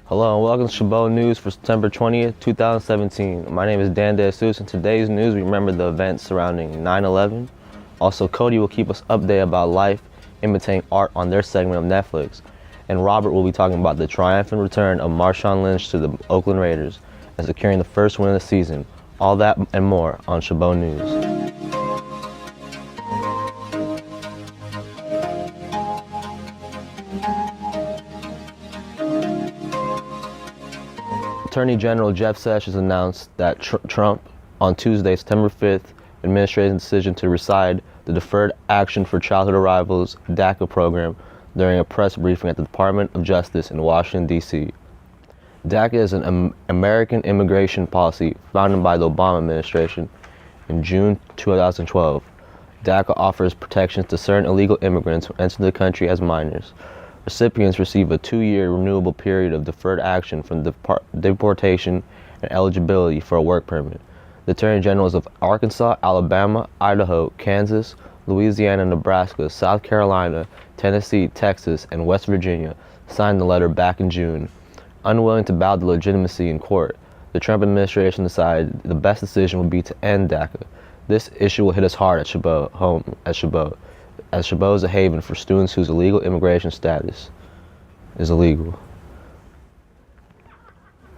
Hello and welcome to Chabot News for September 20th, 2017. My name is Dan DeSuze. In today's news, we remember the events surrounding 9/11. Also, Cody will keep us updated about life imitating art on their segment of Netflix. And Robert will be talking about the triumphant return of Marshawn Lynch to the Oakland Raiders and securing the first win of the season. All that and more on Chabot News. Attorney General Jeff Sessions announced that Trump, on Tuesday, September 5th, administration's decision to rescind the Deferred Action for Childhood Arrivals DACA program during a press briefing at the Department of Justice in Washington, D.C. DACA is an American immigration policy founded by the Obama administration in June 2012. DACA offers protections to certain illegal immigrants who enter the country as minors. Recipients receive a 2-year renewable period of deferred action from deportation and eligibility for a work permit. The Attorney Generals of Arkansas, Alabama, Idaho, Kansas, Louisiana, Nebraska, South Carolina, Tennessee, Texas, and West Virginia signed the letter back in June. Unwilling to bow to legitimacy in court, the Trump administration decided the best decision would be to end DACA. This issue will hit us hard at Chabot, as Chabot is a haven for students whose illegal immigration status is illegal.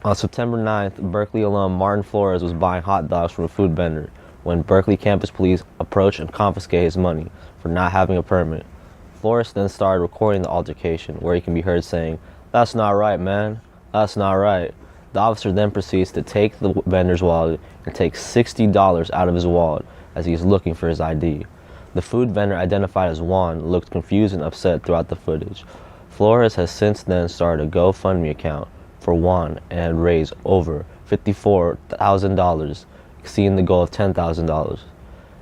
On September 9th, Berkeley alum Martin Flores was buying hot dogs from a food vendor when Berkeley campus police approached and confiscated his money for not having a permit. Flores then started recording the altercation, where he can be heard saying, "That's not right, man. That's not right." The officer then proceeds to take the vendor's wallet and take $60 out of his wallet as he is looking for his ID. The food vendor, identified as Juan, looked confused and upset throughout the footage. Flores has since then started a GoFundMe account for Juan and had raised over $54,000, exceeding the goal of $10,000.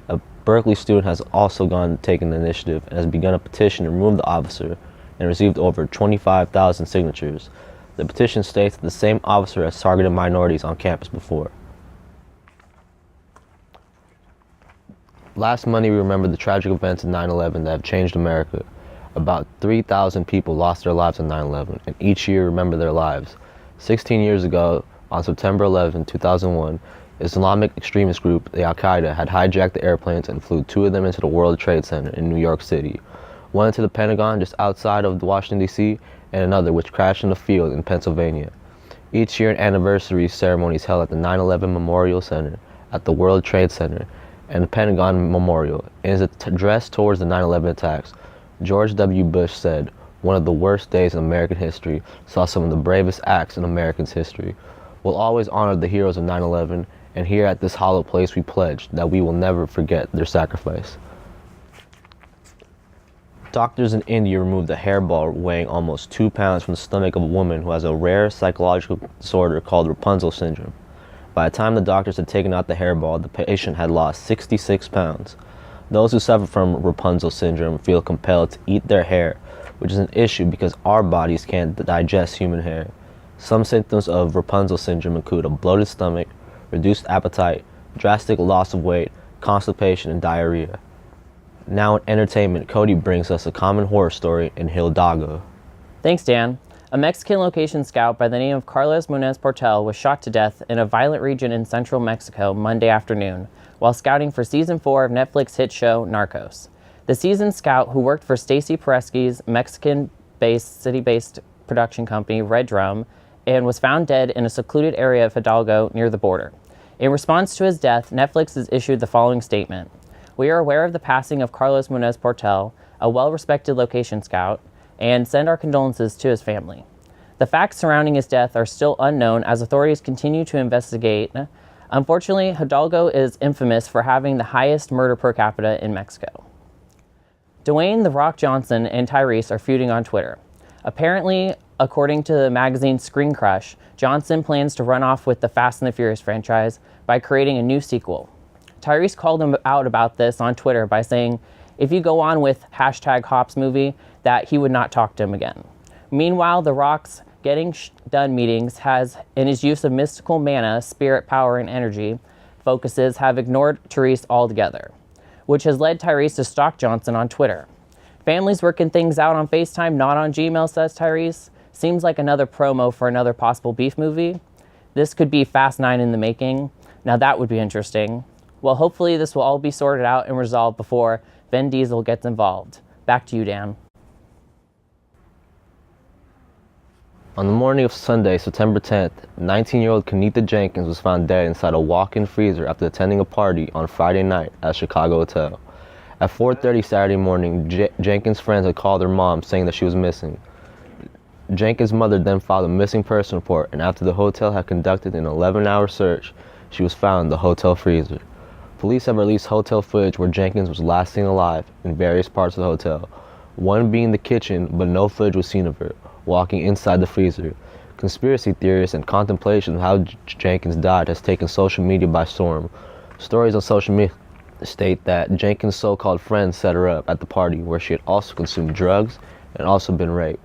A Berkeley student has also taken the initiative and has begun a petition to remove the officer and received over 25,000 signatures. The petition states that the same officer has targeted minorities on campus before. Last Monday, we remembered the tragic events of 9/11 that have changed America. About 3,000 people lost their lives on 9/11, and each year remember their lives. 16 years ago, on September 11, 2001, Islamic extremist group, the Al-Qaeda, had hijacked the airplanes and flew 2 of them into the World Trade Center in New York City. One into the Pentagon just outside of Washington, D.C., and another which crashed in a field in Pennsylvania. Each year, an anniversary ceremony is held at the 9/11 Memorial Center, at the World Trade Center, and the Pentagon Memorial. In his address towards the 9/11 attacks, George W. Bush said, "One of the worst days in American history saw some of the bravest acts in Americans' history. We'll always honor the heroes of 9/11, and here at this hallowed place we pledge that we will never forget their sacrifice." Doctors in India removed a hairball weighing almost 2 pounds from the stomach of a woman who has a rare psychological disorder called Rapunzel syndrome. By the time the doctors had taken out the hairball, the patient had lost 66 pounds. Those who suffer from Rapunzel syndrome feel compelled to eat their hair, which is an issue because our bodies can't digest human hair. Some symptoms of Rapunzel syndrome include a bloated stomach, reduced appetite, drastic loss of weight, constipation, and diarrhea. Now in entertainment, Cody brings us a common horror story in Hidalgo. Thanks, Dan. A Mexican location scout by the name of Carlos Munez Portel was shot to death in a violent region in central Mexico Monday afternoon while scouting for Season 4 of Netflix hit show Narcos. The seasoned scout, who worked for Stacy Paresky's Mexican-based, city-based production company Red Drum, and was found dead in a secluded area of Hidalgo near the border. In response to his death, Netflix has issued the following statement. "We are aware of the passing of Carlos Munez Portel, a well-respected location scout, and send our condolences to his family. The facts surrounding his death are still unknown as authorities continue to investigate. Unfortunately, Hidalgo is infamous for having the highest murder per capita in Mexico." Dwayne "The Rock" Johnson and Tyrese are feuding on Twitter. Apparently, according to the magazine Screen Crush, Johnson plans to run off with the Fast and the Furious franchise by creating a new sequel. Tyrese called him out about this on Twitter by saying, if you go on with #Hops movie, that he would not talk to him again. Meanwhile, The Rock's getting done meetings in his use of mystical mana, spirit, power, and energy focuses have ignored Tyrese altogether, which has led Tyrese to stalk Johnson on Twitter. Families working things out on FaceTime, not on Gmail, says Tyrese. Seems like another promo for another possible beef movie. This could be Fast 9 in the making. Now that would be interesting. Well, hopefully this will all be sorted out and resolved before Vin Diesel gets involved. Back to you, Dan. On the morning of Sunday, September 10th, 19-year-old Kenita Jenkins was found dead inside a walk-in freezer after attending a party on Friday night at a Chicago hotel. At 4:30 Saturday morning, Jenkins' friends had called her mom saying that she was missing. Jenkins' mother then filed a missing person report, and after the hotel had conducted an 11-hour search, she was found in the hotel freezer. Police have released hotel footage where Jenkins was last seen alive in various parts of the hotel, one being the kitchen, but no footage was seen of her walking inside the freezer. Conspiracy theorists and contemplation of how Jenkins died has taken social media by storm. Stories on social media state that Jenkins' so-called friends set her up at the party where she had also consumed drugs and also been raped.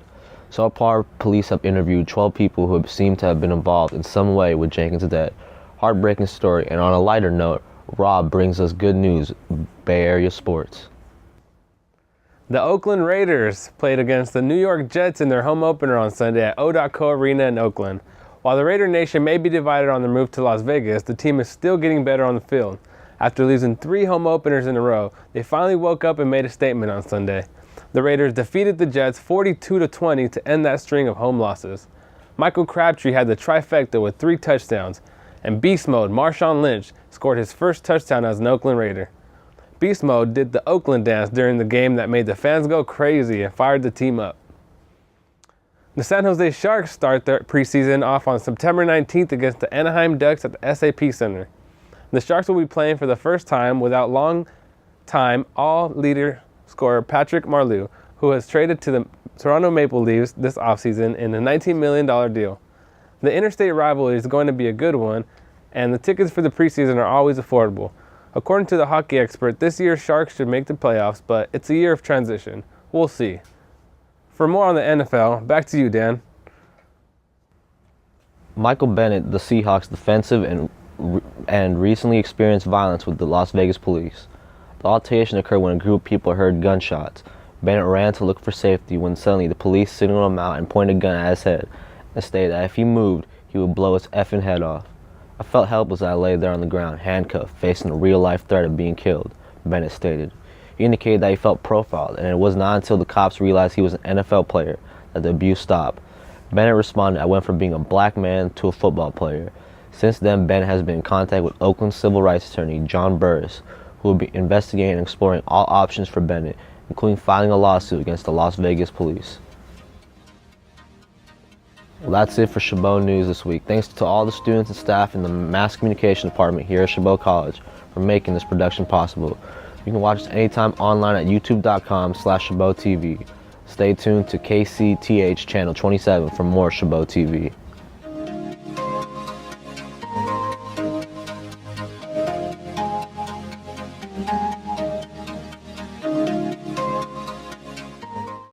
So far, police have interviewed 12 people who have seemed to have been involved in some way with Jenkins' death. Heartbreaking story, and on a lighter note, Rob brings us good news, Bay Area sports. The Oakland Raiders played against the New York Jets in their home opener on Sunday at O.co Arena in Oakland. While the Raider Nation may be divided on their move to Las Vegas, the team is still getting better on the field. After losing 3 home openers in a row, they finally woke up and made a statement on Sunday. The Raiders defeated the Jets 42-20 to end that string of home losses. Michael Crabtree had the trifecta with 3 touchdowns, and Beast Mode Marshawn Lynch scored his first touchdown as an Oakland Raider. Beast Mode did the Oakland dance during the game that made the fans go crazy and fired the team up. The San Jose Sharks start their preseason off on September 19th against the Anaheim Ducks at the SAP Center. The Sharks will be playing for the first time without long-time all-leader scorer Patrick Marleau, who was traded to the Toronto Maple Leafs this offseason in a $19 million deal. The interstate rivalry is going to be a good one, and the tickets for the preseason are always affordable. According to the hockey expert, this year's Sharks should make the playoffs, but it's a year of transition. We'll see. For more on the NFL, back to you, Dan. Michael Bennett, the Seahawks' defensive and recently experienced violence with the Las Vegas police. The altercation occurred when a group of people heard gunshots. Bennett ran to look for safety when suddenly the police signaled him out and pointed a gun at his head and stated that if he moved, he would blow his effing head off. I felt helpless as I lay there on the ground, handcuffed, facing a real-life threat of being killed, Bennett stated. He indicated that he felt profiled, and it was not until the cops realized he was an NFL player that the abuse stopped. Bennett responded, "I went from being a black man to a football player." Since then, Bennett has been in contact with Oakland civil rights attorney John Burris, who will be investigating and exploring all options for Bennett, including filing a lawsuit against the Las Vegas police. Well, that's it for Chabot News this week. Thanks to all the students and staff in the Mass Communication Department here at Chabot College for making this production possible. You can watch us anytime online at youtube.com/ChabotTV. Stay tuned to KCTH Channel 27 for more Chabot TV.